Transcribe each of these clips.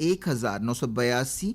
1982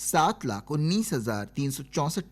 7,19,364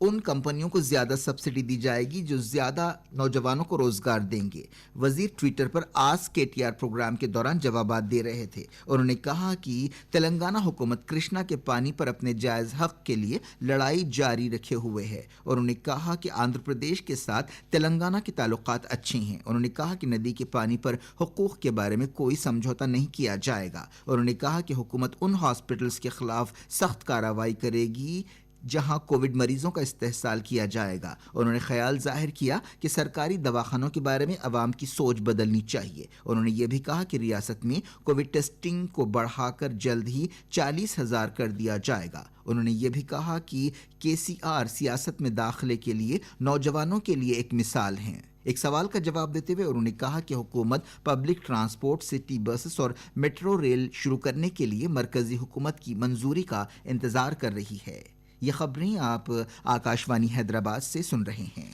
ان کمپنیوں کو زیادہ سبسڈی دی جائے گی جو زیادہ نوجوانوں کو روزگار دیں گے. وزیر ٹویٹر پر آسک KTR پروگرام کے دوران جوابات دے رہے تھے. انہوں نے کہا کہ تلنگانہ حکومت کرشنا کے پانی پر اپنے جائز حق کے لیے لڑائی جاری رکھے ہوئے ہے. انہوں نے کہا کہ آندھرا پردیش کے ساتھ تلنگانہ کے تعلقات اچھے ہیں. انہوں نے کہا کہ ندی کے پانی پر حقوق کے بارے میں کوئی سمجھوتا نہیں کیا جائے گا. انہوں نے کہا کہ حکومت ان ہاسپٹلز کے خلاف سخت کارروائی کرے گی جہاں کووڈ مریضوں کا استحصال کیا جائے گا. انہوں نے خیال ظاہر کیا کہ سرکاری دواخانوں کے بارے میں عوام کی سوچ بدلنی چاہیے. انہوں نے یہ بھی کہا کہ ریاست میں کووڈ ٹیسٹنگ کو بڑھا کر جلد ہی 40,000 کر دیا جائے گا. انہوں نے یہ بھی کہا کہ KCR سیاست میں داخلے کے لیے نوجوانوں کے لیے ایک مثال ہیں. ایک سوال کا جواب دیتے ہوئے انہوں نے کہا کہ حکومت پبلک ٹرانسپورٹ سٹی بسز اور میٹرو ریل شروع کرنے کے لیے مرکزی حکومت کی منظوری کا انتظار کر رہی ہے. یہ خبریں آپ آکاشوانی حیدرآباد سے سن رہے ہیں.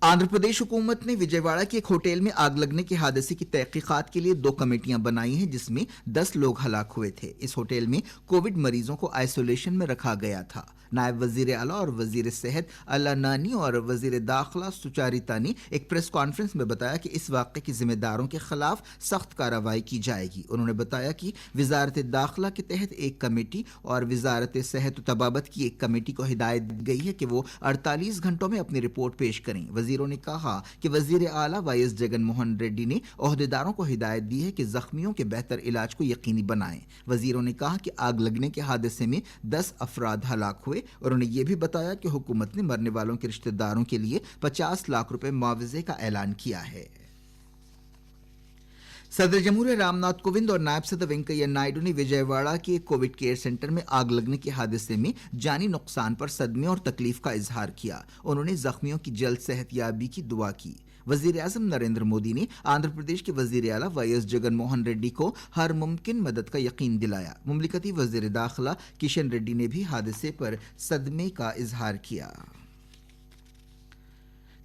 آندھرا پردیش حکومت نے وجے واڑہ کے ایک ہوٹل میں آگ لگنے کے حادثے کی تحقیقات کے لیے 2 کمیٹیاں بنائی ہیں جس میں 10 لوگ ہلاک ہوئے تھے. اس ہوٹل میں کووڈ مریضوں کو آئسولیشن میں رکھا گیا تھا. نائب وزیر اعلیٰ اور وزیر صحت اللہ نانی اور وزیر داخلہ سچاریتا نے ایک پریس کانفرنس میں بتایا کہ اس واقعے کے ذمہ داروں کے خلاف سخت کارروائی کی جائے گی. انہوں نے بتایا کہ وزارت داخلہ کے تحت ایک کمیٹی اور وزارت صحت و طبابت کی ایک کمیٹی کو ہدایت دی گئی ہے کہ وہ 48 گھنٹوں میں اپنی رپورٹ پیش کریں. وزیروں نے کہا کہ وزیر اعلیٰ YS جگن موہن ریڈی نے عہدیداروں کو ہدایت دی ہے کہ زخمیوں کے بہتر علاج کو یقینی بنائیں. وزیروں نے کہا کہ آگ لگنے کے حادثے میں 10 افراد ہلاک ہوئے. انہوں نے یہ بھی بتایا کہ حکومت نے مرنے والوں کے رشتہ داروں کے لیے 50 لاکھ روپے معاوضے کا اعلان کیا ہے. صدر جمہوریہ رام ناتھ کووند اور نائب صدر وینکیا نائیڈو نے وجے واڑہ کے کووڈ کیئر سینٹر میں آگ لگنے کے حادثے میں جانی نقصان پر صدمے اور تکلیف کا اظہار کیا. انہوں نے زخمیوں کی جلد صحت یابی کی دعا کی. وزیر اعظم نریندر مودی نے آندھرا پردیش کے وزیر اعلیٰ YS جگن موہن ریڈی کو ہر ممکن مدد کا یقین دلایا. مملکتی وزیر داخلہ کشن ریڈی نے بھی حادثے پر صدمے کا اظہار کیا.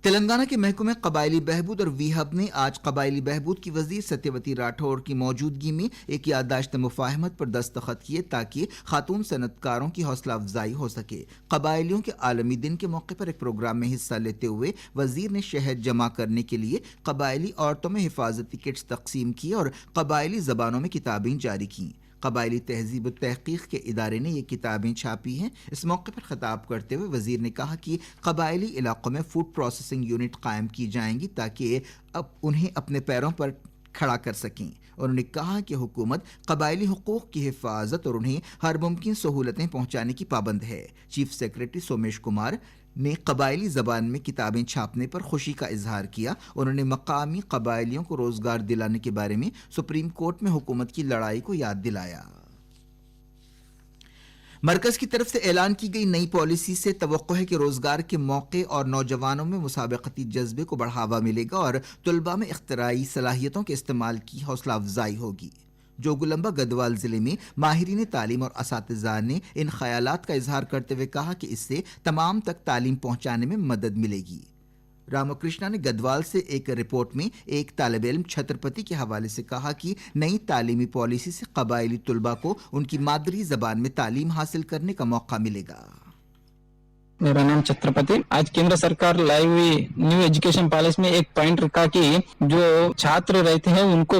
تلنگانہ کے محکمہ قبائلی بہبود اور ویہب نے آج قبائلی بہبود کی وزیر ستیوتی راٹھور کی موجودگی میں ایک یادداشت مفاہمت پر دستخط کیے تاکہ خاتون صنعت کاروں کی حوصلہ افزائی ہو سکے. قبائلیوں کے عالمی دن کے موقع پر ایک پروگرام میں حصہ لیتے ہوئے وزیر نے شہد جمع کرنے کے لیے قبائلی عورتوں میں حفاظتی کٹس تقسیم کی اور قبائلی زبانوں میں کتابیں جاری کیں. قبائلی تہذیب و تحقیق کے ادارے نے یہ کتابیں چھاپی ہیں. اس موقع پر خطاب کرتے ہوئے وزیر نے کہا کہ قبائلی علاقوں میں فوڈ پروسیسنگ یونٹ قائم کی جائیں گی تاکہ اب انہیں اپنے پیروں پر کھڑا کر سکیں. انہوں نے کہا کہ حکومت قبائلی حقوق کی حفاظت اور انہیں ہر ممکن سہولتیں پہنچانے کی پابند ہے. چیف سیکرٹری سومیش کمار نے قبائلی زبان میں کتابیں چھاپنے پر خوشی کا اظہار کیا. انہوں نے مقامی قبائلیوں کو روزگار دلانے کے بارے میں سپریم کورٹ میں حکومت کی لڑائی کو یاد دلایا. مرکز کی طرف سے اعلان کی گئی نئی پالیسی سے توقع ہے کہ روزگار کے موقع اور نوجوانوں میں مسابقتی جذبے کو بڑھاوا ملے گا اور طلباء میں اختراعی صلاحیتوں کے استعمال کی حوصلہ افزائی ہوگی. جوگلمبا گدوال ضلع میں ماہرین تعلیم اور اساتذہ نے ان خیالات کا اظہار کرتے ہوئے کہا کہ اس سے تمام تک تعلیم پہنچانے میں مدد ملے گی. رامو کرشنا نے گدوال سے ایک رپورٹ میں ایک طالب علم چھترپتی کے حوالے سے کہا کہ نئی تعلیمی پالیسی سے قبائلی طلباء کو ان کی مادری زبان میں تعلیم حاصل کرنے کا موقع ملے گا. میرا نام چھترپتی. آج کیندر سرکار لائی ہوئی نیو ایجوکیشن پالیسی میں ایک پوائنٹ رکھا کہ جو چھاتر رہتے ہیں ان کو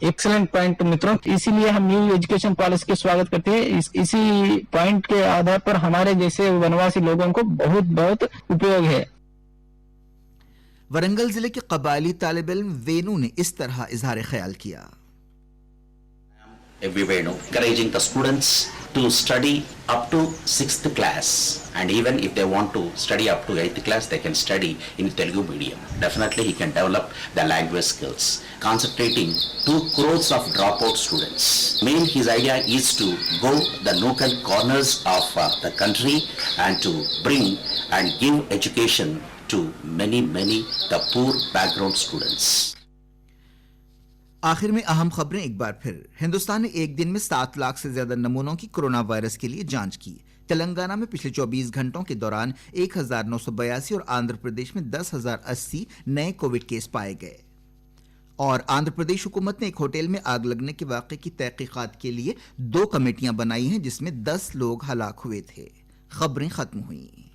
ایکسلنٹ پوائنٹ متروں, اسی لیے ہم نیو ایجوکیشن پالیسی کے سواگت کرتے ہیں. اسی پوائنٹ کے آدھار پر ہمارے جیسے ونواسی لوگوں کو بہت بہت اپیوگ ہے. ورنگل ضلع کے قبائلی طالب علم وینو نے اس طرح اظہار خیال کیا. Encouraging the students to study up to 6th class, and even if they want to study up to 8th class, they can study in Telugu medium. Definitely he can develop the language skills. Concentrating 2 crores of dropout students. His idea is to go the local corners of the country and to bring and give education to many the poor background students. آخر میں اہم خبریں ایک بار پھر. ہندوستان نے ایک دن میں 7 لاکھ سے زیادہ نمونوں کی کورونا وائرس کے لیے جانچ کی. تلنگانہ میں پچھلے 24 گھنٹوں کے دوران 1982 اور آندھرا پردیش میں 10,080 نئے کووڈ کیس پائے گئے. اور آندھر پردیش حکومت نے ایک ہوٹل میں آگ لگنے کے واقعے کی تحقیقات کے لیے 2 کمیٹیاں بنائی ہیں جس میں 10 لوگ ہلاک ہوئے تھے. خبریں ختم ہوئیں.